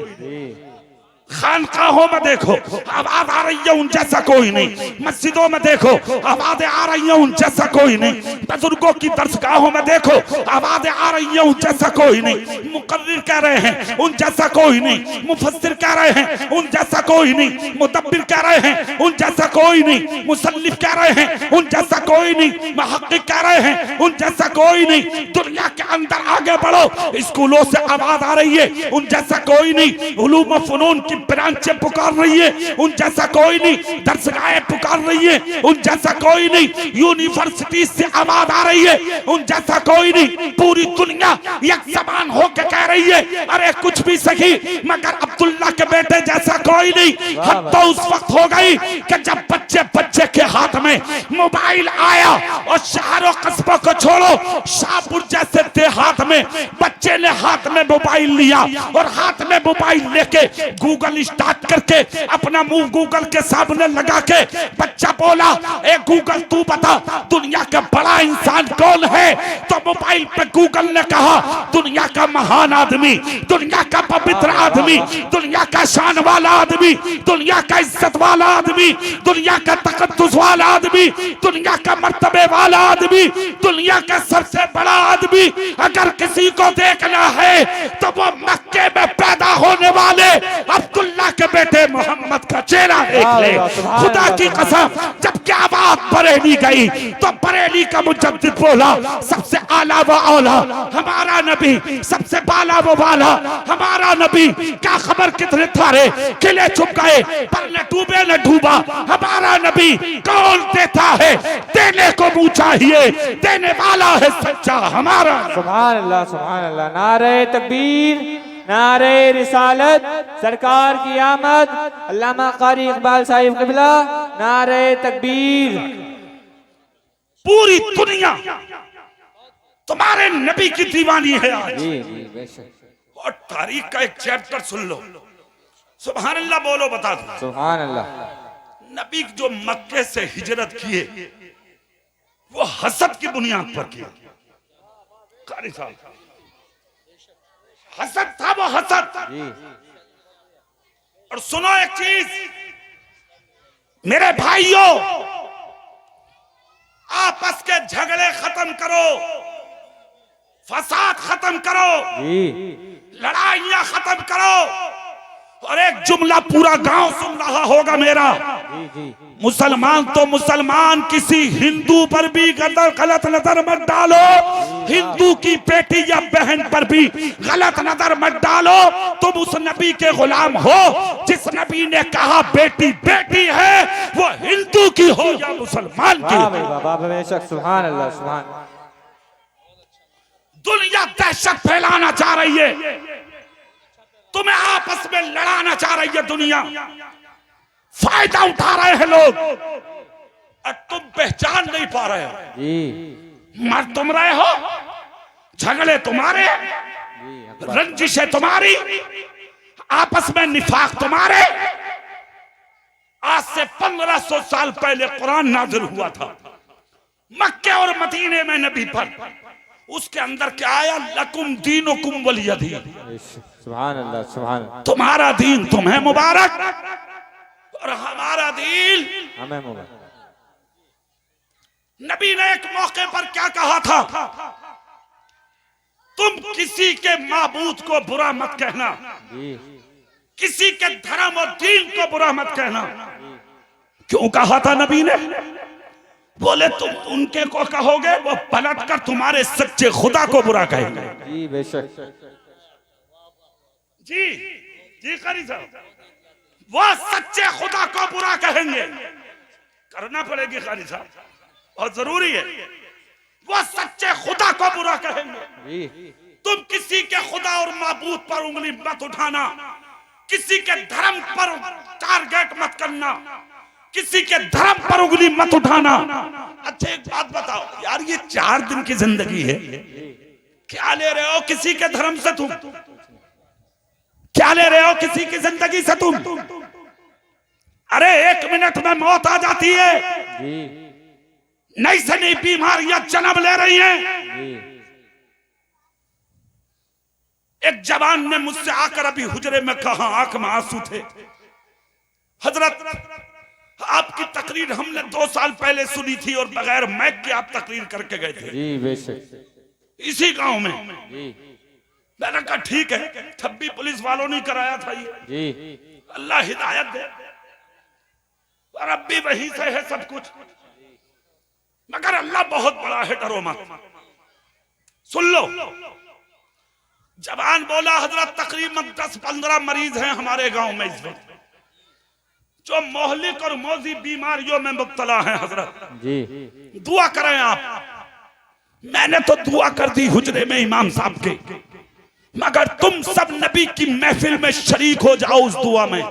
खानकाहों में देखो आवाज आ रही है उन जैसा कोई नहीं, मस्जिदों में देखो आवाजें आ रही हैं उन जैसा कोई नहीं, बुजुर्गों की दरसगाहों में देखो आवाजें आ रही हैं उन जैसा कोई नहीं, मुकर्रिर कह रहे हैं उन जैसा कोई नहीं, मुफस्सिर कह रहे हैं उन जैसा कोई नहीं, मुदब्बिर कह रहे हैं उन जैसा कोई नहीं, मुसल्लिफ कह रहे हैं उन जैसा कोई नहीं, मुहक्किक कह रहे हैं उन जैसा कोई नहीं। दुनिया के अंदर आगे बढ़ो, स्कूलों से आवाज आ रही है उन जैसा कोई नहीं, उलूम व फनून की ब्रांचें पुकार रही है उन जैसा कोई नहीं, दरसगाहें पुकार रही है उन जैसा कोई नहीं, यूनिवर्सिटी से आवाज आ रही है उन जैसा कोई नहीं। पूरी दुनिया एक जबान होकर कह रही है अरे कुछ भी सही मगर अब्दुल्ला के बेटे जैसा कोई नहीं। हद तो उस वक्त हो गई कि जब बच्चे के हाथ में मोबाइल आया और शहरों कस्बों को छोड़ो, शाहपुर जैसे देहात में बच्चे ने हाथ में मोबाइल लिया और हाथ में मोबाइल लेके गूगल स्टार्ट करके अपना मुंह गूगल के सामने लगा के बच्चा बोला ए गूगल तू बता दुनिया का बड़ा इंसान कौन है। तो मोबाइल पे गूगल ने कहा दुनिया का महान आदमी, दुनिया का पवित्र आदमी, दुनिया का शान वाला आदमी, दुनिया का इज्जत वाला आदमी, दुनिया का तकद्दुस वाला आदमी, दुनिया का मर्तबे वाला आदमी, दुनिया का सबसे बड़ा आदमी अगर किसी को देखना है तो वो मक्के में पैदा होने वाले अब्दुल्ला के बेटे मोहम्मद का चेहरा देख ले। खुदा की कसम जब क्या बात बरेली गई तो बरेली का मुजद्दिद बोला सबसे आला व औला हमारा नबी, सबसे बाला व वाला हमारा नबी। क्या खबर कितने थारे किले छुप गए पर न डूबे न डूबा हमारा नबी। कौन देता है देने को मुंह चाहिए, देने वाला है सच्चा हमारा। सुभान अल्लाह नारे तकबीर नारे रिसालत सरकार की आमद अल्लामा कारी इकबाल साहिब क़िबला नारे तकबीर। पूरी दुनिया तुम्हारे नबी की दीवानी है आज। जी जी बेशक। और तारीख का एक चैप्टर सुन लो, सुभान अल्लाह बोलो बता दो। सुभान अल्लाह। नबी जो मक्के से हिजरत किए वो हसद की बुनियाद पर किया। कारी साहब हसद था वो हसद। और सुनो एक चीज मेरे भाइयों, आपस के झगड़े खत्म करो, फसाद खत्म करो, लड़ाइयां खत्म करो। और एक जुमला पूरा गांव सुन रहा होगा मेरा, मुसलमान तो मुसलमान किसी हिंदू पर भी गलत नजर मत डालो, हिंदू की बेटी या बहन पर भी गलत नजर मत डालो। तुम उस नबी के गुलाम हो जिस नबी ने कहा बेटी बेटी है, वो हिंदू की हो या मुसलमान की। बेशक सुभान अल्लाह सुभान। दुनिया दहशत फैलाना चाह रही है, तुम्हें आपस में लड़ाना चाह रही है दुनिया, फायदा उठा रहे हैं लोग और तुम पहचान नहीं पा रहे हो। मर तुम रहे हो, झगड़े तुम्हारे, रंजिशें तुम्हारी, आपस में निफाक तुम्हारे। आज से 1500 साल पहले कुरान नाज़िल हुआ था मक्के और मदीने में नबी पर। उसके अंदर क्या आया, लकुम दीनुकुम वलिय दीन। सुभान अल्लाह सुभान। तुम्हारा दीन तुम्हें मुबारक और हमारा दीन हमें मुबारक। नबी ने एक मौके पर क्या कहा था, तुम किसी के माबूद को बुरा मत कहना, किसी के धर्म और दीन को बुरा मत कहना। क्यों कहा था नबी ने? बोले तुम उनके को कहोगे वो पलट कर तुम्हारे सच्चे खुदा को बुरा कहेंगे। जी बेशक। जी जी कारी साहब, वो सच्चे खुदा को बुरा कहेंगे। करना पड़ेगी कारी साहब, बहुत जरूरी है। वो सच्चे खुदा को बुरा कहेंगे। तुम किसी के खुदा और माबूद पर उंगली मत उठाना, किसी के धर्म पर टारगेट मत करना, किसी के धर्म पर उंगली मत उठाना। अच्छा एक बात बताओ यार, ये 4 दिन की जिंदगी है, क्या ले रहे हो किसी के धर्म से? तुम क्या ले रहे हो किसी की जिंदगी से? तुम अरे 1 मिनट में मौत आ जाती है, नई से नई बीमारियां जन्म ले रही हैं। एक जवान ने मुझसे आकर अभी हुजरे में कहा, आंख में आंसू थे, हजरत आपकी तकरीर हमने 2 साल पहले सुनी थी और बगैर मैक के आप तकरीर करके गए थे जी बेशक इसी गांव में। जी मैंने कहा ठीक है, छब्बी पुलिस वालों ने कराया था ये। जी अल्लाह हिदायत दे, और अब भी वहीं से है सब कुछ, मगर अल्लाह बहुत बड़ा है, डरो मत। सुन लो, जवान बोला, हजरत तकरीबन 10-15 मरीज हैं हमारे गांव में इस वक्त जो मोहलिक और मौजी बीमारियों में मुब्तला हैं। हजरत जी दुआ करें आप। मैंने तो दुआ कर दी हुजरे में इमाम साहब के, मगर तुम सब नबी की महफिल में शरीक हो जाओ उस दुआ में।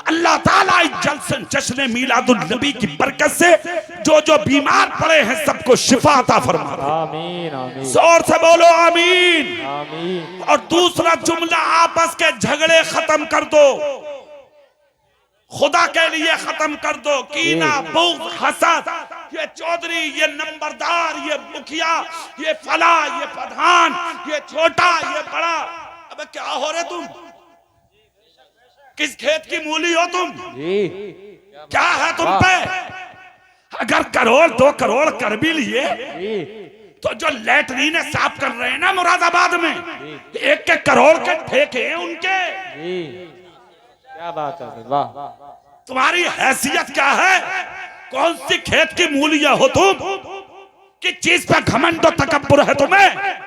अल्लाह ताला इस जश्न मीलादुन नबी की बरकत से जो जो बीमार पड़े हैं सबको शिफा अता फरमा। आमीन आमीन, जोर से बोलो आमीन आमीन। और दूसरा जुमला, आपस के झगड़े खत्म कर दो, खुदा के लिए खत्म कर दो। कीना, बुग़्ज़, हसद, ये चौधरी, ये नंबरदार, ये मुखिया, ये फला, ये प्रधान, ये छोटा, ये बड़ा, अबे क्या हो रहे तुम? किस खेत की मूली हो तुम? जी क्या है तुम पे? अगर करोड़ 2 करोड़ कर भी लिए तो जो लैटरीन साफ कर रहे हैं ना मुरादाबाद में, 1 करोड़ के ठेके हैं उनके। क्या बात है, वाह। तुम्हारी हैसियत क्या है? कौन सी खेत की मूलियां हो तुम? किस चीज पे घमंड और तकब्बुर है तुम्हें?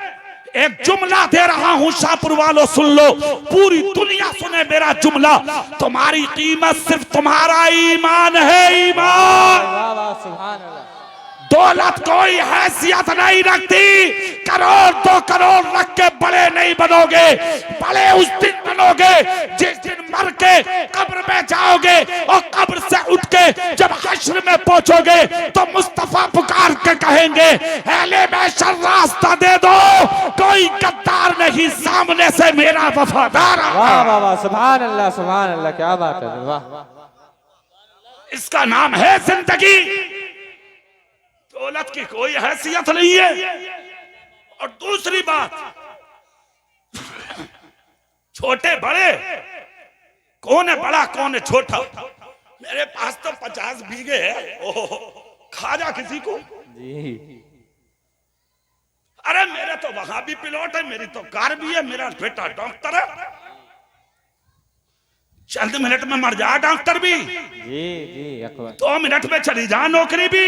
एक जुमला दे रहा हूं शाहपुर वालों, सुन लो, पूरी दुनिया सुने मेरा जुमला। तुम्हारी कीमत सिर्फ तुम्हारा ईमान है, ईमान। वाह वाह, सुभान अल्लाह। दौलत कोई हैसियत नहीं रखती। करोड़ 2 करोड़ रख के बड़े नहीं बनोगे, बड़े उस दिन बनोगे जिस दिन मर के कब्र में जाओगे और कब्र से उठ के जब हश्र में पहुंचोगे तो मुस्तफा पुकार के कहेंगे, अहले महशर रास्ता दे दो, कोई गद्दार नहीं सामने से मेरा वफादार। वाह वाह वाह, सुभान अल्लाह, सुभान अल्लाह, क्या बात है, वाह। इसका नाम है जिंदगी। दौलत की कोई हैसियत नहीं है। और दूसरी बात, छोटे बड़े, कौन है बड़ा कौन है छोटा? मेरे पास तो 50 बीघे है, ओहो खा जा किसी को। जी अरे मेरे तो वहां भी पिलॉट है, मेरी तो कार भी है, मेरा बेटा डॉक्टर है, चंद मिनट में मर जा डॉक्टर भी। जी अकबर। 2 मिनट में चली जा नौकरी भी।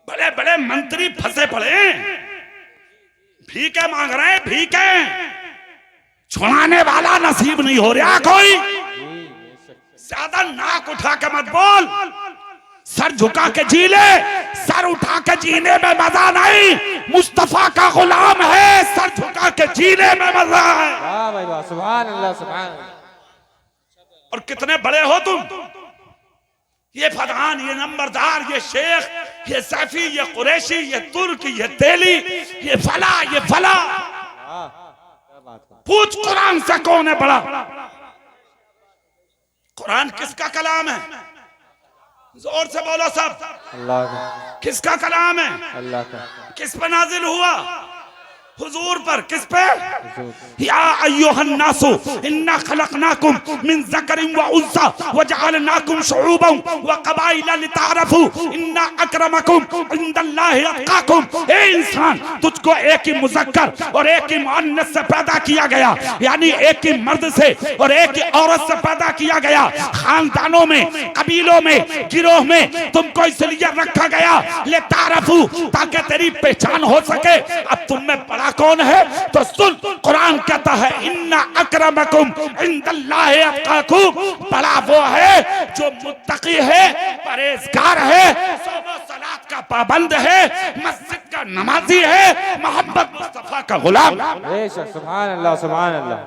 बड़े बड़े मंत्री फंसे पड़े, भीखे मांग रहे हैं, भीखे, छुड़ाने वाला नसीब नहीं हो रहा कोई। ज्यादा नाक उठा के मत बोल, सर झुका के जी ले। सर उठा के जीने में मजा नहीं, मुस्तफा का गुलाम है, सर झुका के जीने में मजा है। वाह भाई वाह, सुभान अल्लाह, सुभान। और कितने बड़े हो तुम, ये फरहान, ये नंबरदार, ये शेख, ये सैफी, ये कुरैशी, ये तुर्क, ये तेली, ये फला, ये फला। पूछ कुरान से कौन है बड़ा? कुरान किसका कलाम है? जोर से बोलो सब। अल्लाह का। किसका कलाम है? अल्लाह का। किस पे नाजिल हुआ? हुजूर पर। किस पे? या अय्युहन नासु इन्ना खलकनाकुम मिन ज़करिन व उन्सा व जअलनाकुम शुऊबन व क़बाइला लितारफू इन्ना अक्रमकुम इंदल्लाहि अत्क़ाकुम। ए इंसान, तुझको एक ही मुज़क्कर और एक ही मुअन्नस से पैदा किया गया, यानी एक ही मर्द से और एक ही औरत से पैदा किया गया। खानदानों में, कबीलों में, गिरोह में तुमको इसलिए रखा गया लितारफू, ताकि तेरी पहचान हो सके। अब तुम में बड़ा कौन है? तो सुन, कुरान कहता है इन्ना अक्रमकुम इंदल्लाहि अत्क़ाकुम। बड़ा वो है जो मुत्तकी है, परहेजगार है, सौम सलात का पाबंद है, मस्जिद का नमाजी है, मोहम्मद मुस्तफा का गुलाम। बेशक, सुभान अल्लाह, सुभान अल्लाह।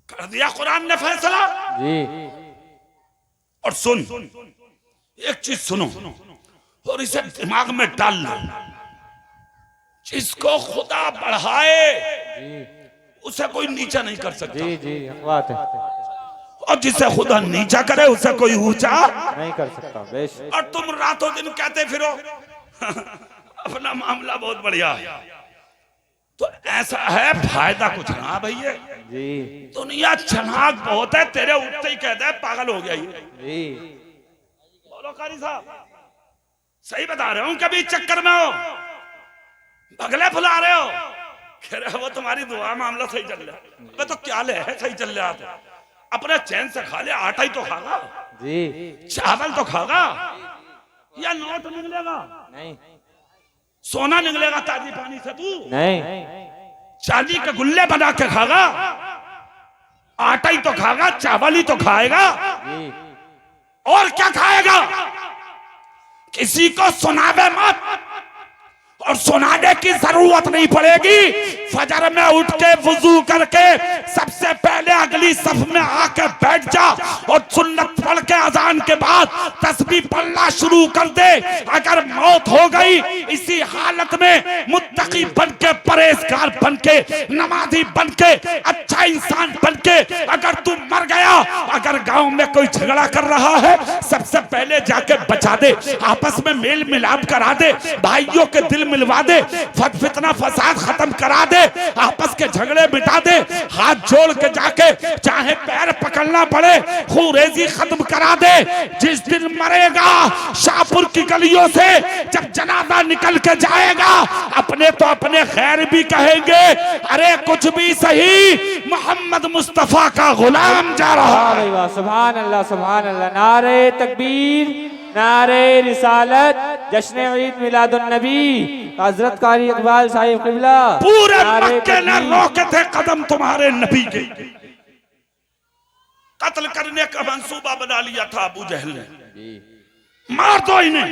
कर दिया कुरान ने फैसला। जी। और सुन, एक चीज सुनो और इसे दिमाग में डालना, जिसको खुदा बढ़ाए उसे कोई नीचा नहीं कर सकता। जी बात है। और जिसे खुदा नीचा करे उसे कोई ऊंचा नहीं कर सकता। बेशक। और तुम रातों दिन कहते फिरो अपना मामला बहुत बढ़िया, तो ऐसा है, फायदा कुछ ना भैया जी दुनिया छनाक बहुत है, तेरे उठते ही कहता है पागल हो गया ये। जी बोलो कारी साहब, सही बता रहे हूं, कभी चक्कर में हो, बगले फुला रहे हो, कह रहे वो तुम्हारी दुआ मामला सही चल रहा है। अबे तो क्या ले है, सही चल रहा था, अपने चैन से खा ले, आटा ही तो खागा जी, चावल तो खागा, या नोट निकलेगा नहीं सोना निकलेगा ताजी पानी से, तू नहीं, चांदी के गुल्ले बना के खागा, आटा ही तो खागा, चावल ही तो खाएगा, जी और क्या खाएगा? किसी को सुनावे मत, और सुनाने की जरूरत नहीं पड़ेगी। फजर में उठ के वुजू करके सबसे पहले अगली सफ में आके बैठ जा और सुन्नत पढ़ के अजान के बाद तस्बीह पढ़ना शुरू कर दे। अगर मौत हो गई इसी हालत में मुत्तकी बन के, परहेजगार बन के, नमाजी बन के, अच्छा इंसान बन के अगर तू मर गया, अगर गांव में कोई झगड़ा कर रहा है सबसे पहले जाके बचा दे, आपस में मेल मिलाप करा दे, भाइयों के दिल मिलवा दे, फितना फसाद खत्म करा दे, आपस के झगड़े मिटा दे, हाथ जोड़ के जाके चाहे पैर पकड़ना पड़े खूरेजी खत्म करा दे। जिस दिन मरेगा शाहपुर की गलियों से जब जनाजा निकल के जाएगा, अपने तो अपने खैर भी कहेंगे, अरे कुछ भी सही मोहम्मद मुस्तफा का गुलाम जा रहा है। सुभान अल्लाह, सुभान अल्लाह। नारे तकबीर, नारे रिसालत, जश्न ईद मिलादुन नबी, हजरत कारी इकबाल साहिब क़िबला। पूरे मक्के ने रोके थे कदम तुम्हारे नबी के, कत्ल करने का मंसूबा बना लिया था अबू जहल ने, मार दो इन्हें,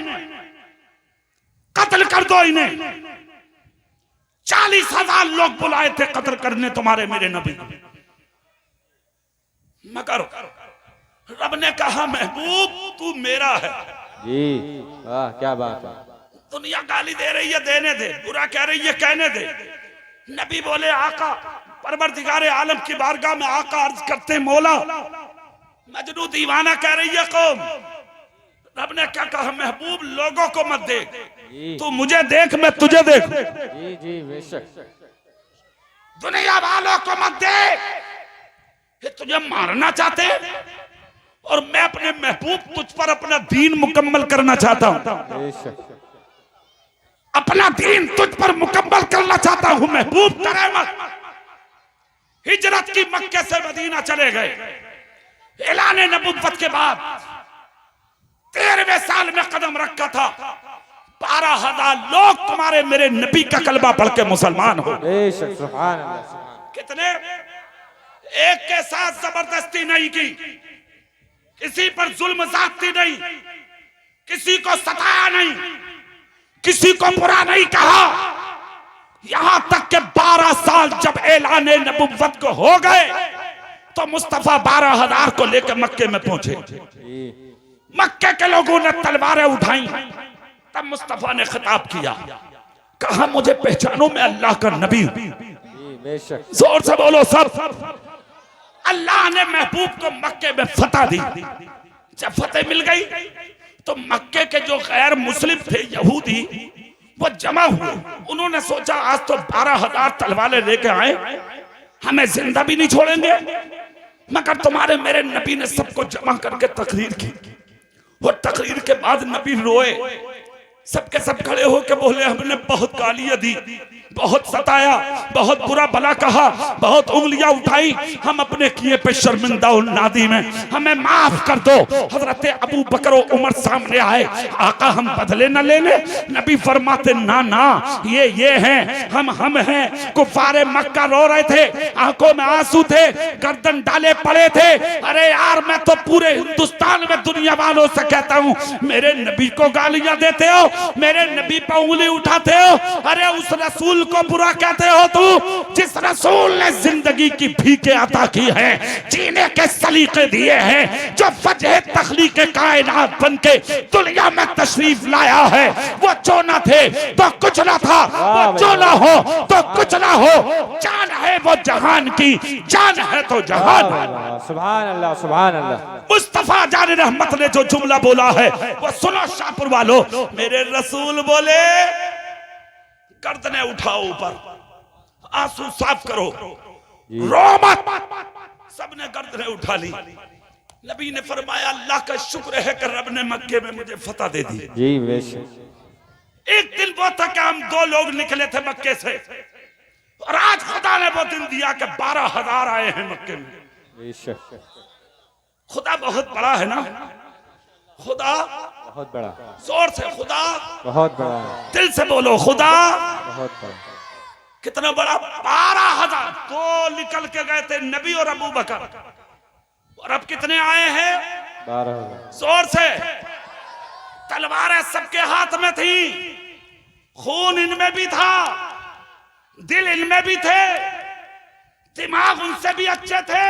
कत्ल कर दो इन्हें। 40,000 लोग बुलाए थे कत्ल करने तुम्हारे मेरे नबी को, मगर रब ने कहा महबूब तू मेरा है। जी वाह, क्या बात है। दुनिया गाली दे रही है, देने दे, बुरा कह रही है, कहने दे। नबी बोले आका, परवरदिगारे आलम की बारगाह में आका अर्ज करते मौला मजनू दीवाना कह रही है कौम। रब ने क्या कहा, महबूब लोगों को मत देख, तू मुझे देख, मैं तुझे देख। जी जी बेशक। दुनिया वालों को मत देख, ये तुझे मारना चाहते और मैं अपने महबूब तुझ पर अपना दीन मुकम्मल करना चाहता हूं, अपना दीन तुझ पर मुकम्मल करना चाहता हूं महबूब, करे मत। हिजरत की मक्के से मदीना चले गए, ऐलान नबुव्वत के बाद 13वें साल में कदम रखा था, 12,000 लोग तुम्हारे मेरे नबी का कलमा पढ़ के मुसलमान हो। बेशक, सुभान अल्लाह। कितने? एक के साथ जबरदस्ती नहीं की, किसी पर जुल्म ज्यादती नहीं, किसी को सताया नहीं, किसी को बुरा नहीं कहा। यहां तक कि 12 साल जब ऐलान नबुव्वत को हो गए तो मुस्तफा 12,000 को लेकर मक्के में पहुंचे। मक्के के लोगों ने तलवारें उठाई, तब मुस्तफा ने खिताब किया, कहा मुझे पहचानो, मैं अल्लाह का नबी हूं। जोर से बोलो सब। अल्लाह ने महबूब को मक्के में फतह दी। जब फतह मिल गई तो मक्के के जो गैर मुस्लिम थे यहूदी वो जमा हुए। उन्होंने सोचा आज तो 12,000 तलवारें लेके आए, हमें जिंदा भी नहीं छोड़ेंगे। मगर तुम्हारे मेरे नबी ने सबको जमा करके तकरीर की, और तकरीर के बाद नबी रोए, सबके सब खड़े होकर बोले हमने बहुत गालियां दी, बहुत सताया, बहुत बुरा भला कहा, बहुत उंगलियां उठाई, हम अपने किए पे शर्मिंदा और नादिम हैं, हमें माफ कर दो। हजरत अबू बकर और उमर सामने आए, आका हम बदले न ले ले। नबी फरमाते ना ना, ये हैं, हम हैं। कुफारे मक्का रो रहे थे, आंखों में आंसू थे, गर्दन डाले पड़े थे। अरे यार मैं तो पूरे हिंदुस्तान में दुनिया वालों से कहता हूँ, मेरे नबी को गालियां देते हो, मेरे नबी पर उंगली उठाते हो, अरे उस रसूल को बुरा कहते हो तू जिस रसूल ने जिंदगी की भीखे अता की है, जीने के सलीके दिए हैं, जो वजह तखलीक कायनात बन के दुनिया में तशरीफ लाया है। वो जो ना थे तो कुछ ना था, वो जो ना हो तो कुछ ना हो। जान है वो जहान की, जान है तो जहान। सुभान अल्लाह, सुभान अल्लाह। मुस्तफा जान रहमत ने जो जुमला बोला है वो सुनो शाहपुर वालों। मेरे रसूल बोले गर्दनें उठाओ ऊपर, आंसू साफ करो, जी। रो मत। सबने गर्दनें उठा ली। नबी ने फरमाया अल्लाह का शुक्र है कि रब ने मक्के में मुझे फतह दे दी। जी बेशक। एक दिन वो था कि हम 2 लोग निकले थे मक्के से, और आज खुदा ने वो दिन दिया कि 12,000 आए हैं मक्के में। बेशक। खुदा बहुत बड़ा है ना, खुदा बहुत बड़ा, जोर से खुदा, बहुत बड़ा है, दिल से बोलो खुदा बहुत बड़ा। कितना बड़ा। 12,000 तो निकल के गए थे नबी और अबू बकर, और अब कितने आए हैं? 12,000। जोर से। तलवारें सबके हाथ में थी, खून इनमें भी था, दिल इनमें भी थे, दिमाग उनसे भी अच्छे थे,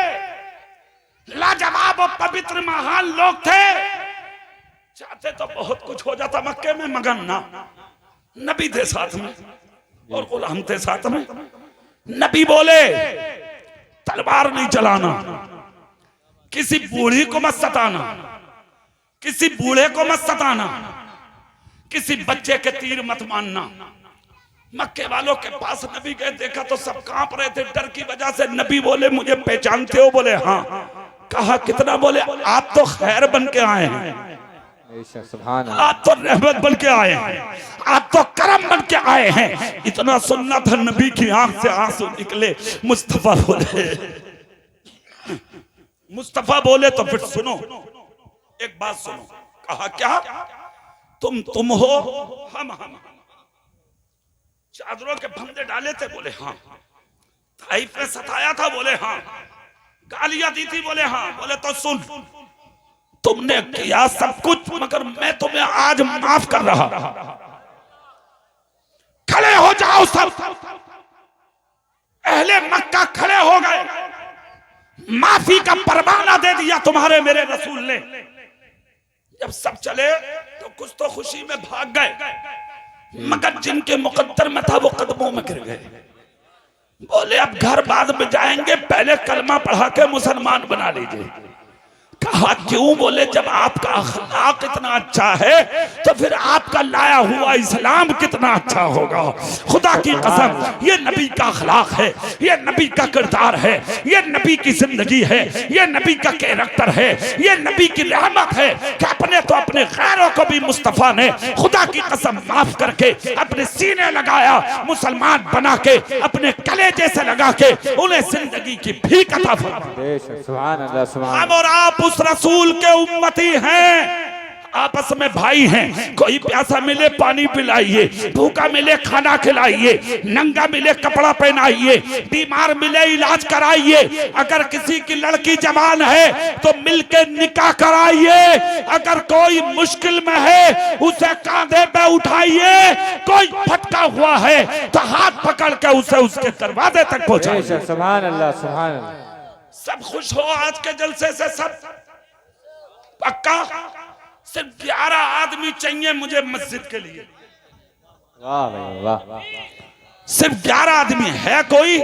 लाजवाब और पवित्र महान लोग थे। चाहते तो बहुत कुछ हो जाता मक्के में, मगर ना, नबी थे साथ में और गुलाम थे साथ में। नबी बोले तलवार नहीं चलाना, किसी बूढ़ी को मत सताना, किसी बूढ़े को मत सताना, किसी बच्चे के तीर मत मानना। मक्के वालों के पास नबी गए, देखा तो सब कांप रहे थे डर की वजह से। नबी बोले मुझे पहचानते हो? बोले हाँ। कहा कितना? बोले आप तो खैर बन के आए हैं, सुभान अल्लाह। आप तो रहमत बन के आए हैं, आप तो करम बन के आए हैं। इतना सुनना था, नबी की आंख से आंसू निकले। मुस्तफा बोले, मुस्तफा बोले तो फिर सुनो, एक बात सुनो। कहा क्या? तुम हो, हम चादरों के फंदे डाले थे? बोले हाँ। ताइफ में सताया था? बोले हाँ। गालियां दी थी? बोले हाँ। बोले तो सुन, तुमने किया सब कुछ, मगर मैं तुम्हें आज माफ कर रहा। खड़े हो जाओ सब। अहले मक्का खड़े हो गए, माफी का परवाना दे दिया तुम्हारे मेरे रसूल ने। जब सब चले तो कुछ तो खुशी में भाग गए, मगर जिनके मुकद्दर में था वो कदमों में गिर गए। बोले अब घर बाद में जाएंगे, पहले कलमा पढ़ा के मुसलमान बना लीजिए। कहा क्यों? बोले जब आपका अखलाक इतना अच्छा है तो फिर आपका लाया हुआ इस्लाम कितना अच्छा होगा। खुदा की कसम, ये नबी का अखलाक है, ये नबी का किरदार है, ये नबी की जिंदगी है, ये नबी का कैरेक्टर है, ये नबी की रहमत है कि अपने तो अपने गैरों को भी मुस्तफा ने खुदा की कसम माफ करके अपने सीने लगाया, मुसलमान बना के अपने कलेजे से लगा के उन्हें जिंदगी की भीख अता फरमाई। सुभान अल्लाह, सुभान। हम और आप उस रसूल के उम्मती हैं, आपस में भाई हैं। कोई प्यासा मिले पानी पिलाइए, भूखा मिले खाना खिलाइए, नंगा मिले कपड़ा पहनाइए, बीमार मिले इलाज कराइए। अगर किसी की लड़की जवान है तो मिलके निकाह कराइए। अगर कोई मुश्किल में है उसे कांधे पे उठाइए। कोई भटका हुआ है तो हाथ पकड़ के उसे उसके दरवाजे तक पहुंचाइए। सुभान अल्लाह, सुभान अल्लाह। सब खुश हो आज के जलसे से? सब पक्का? सिर्फ 11 आदमी चाहिए मुझे मस्जिद के लिए। वाह भाई वाह। सिर्फ 11 आदमी है कोई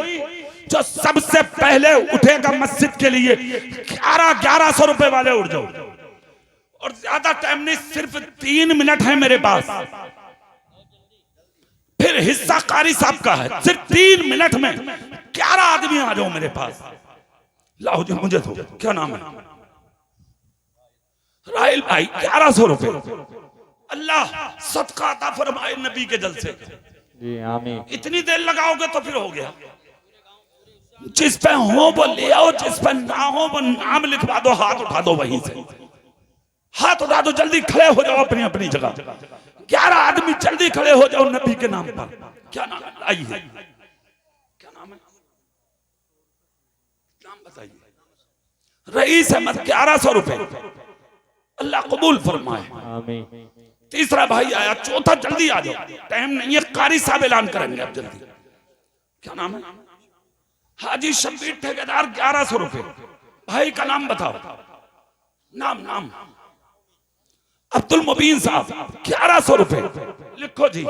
जो सबसे पहले उठेगा मस्जिद के लिए? 1100 रुपए वाले उठ जाओ। और ज्यादा टाइम नहीं, सिर्फ 3 मिनट है मेरे पास। फिर हिस्सा कारी साहब का है, सिर्फ 3 मिनट में 11 आदमी आ जाओ मेरे पास। लाओ जी मुझे दो। क्या नाम है? राहिल भाई। 1100 रुपए। अल्लाह सदका अता फरमाए नबी के जलसे। जी आमीन। इतनी देर लगाओगे तो फिर हो गया। जिस पे हो वो ले आओ, जिस पे ना हो वो नाम लिखवा दो, हाथ उठा दो वहीं से। हाथ उठा दो, जल्दी खड़े हो जाओ अपनी अपनी जगह। 11 आदमी जल्दी खड़े हो जाओ नबी के नाम पर। क्या नाम है? आइए, क्या नाम है? नाम बताइए। रईस अहमद। 1100 रुपए। अल्लाह कबूल फरमाए। आमीन। तीसरा भाई आया, चौथा जल्दी आ जाओ, टाइम नहीं है। कारी साहब ऐलान करेंगे अब जल्दी। क्या नाम है? हाजी शब्बीर ठेकेदार। 1100 रुपए। भाई का नाम बताओ। नाम अब्दुल मुबीन साहब। 1100 रुपए लिखो जी।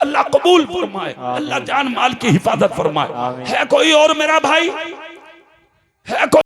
अल्लाह कबूल फरमाए, अल्लाह जान माल की हिफाजत फरमाए। है कोई और मेरा भाई? है कोई?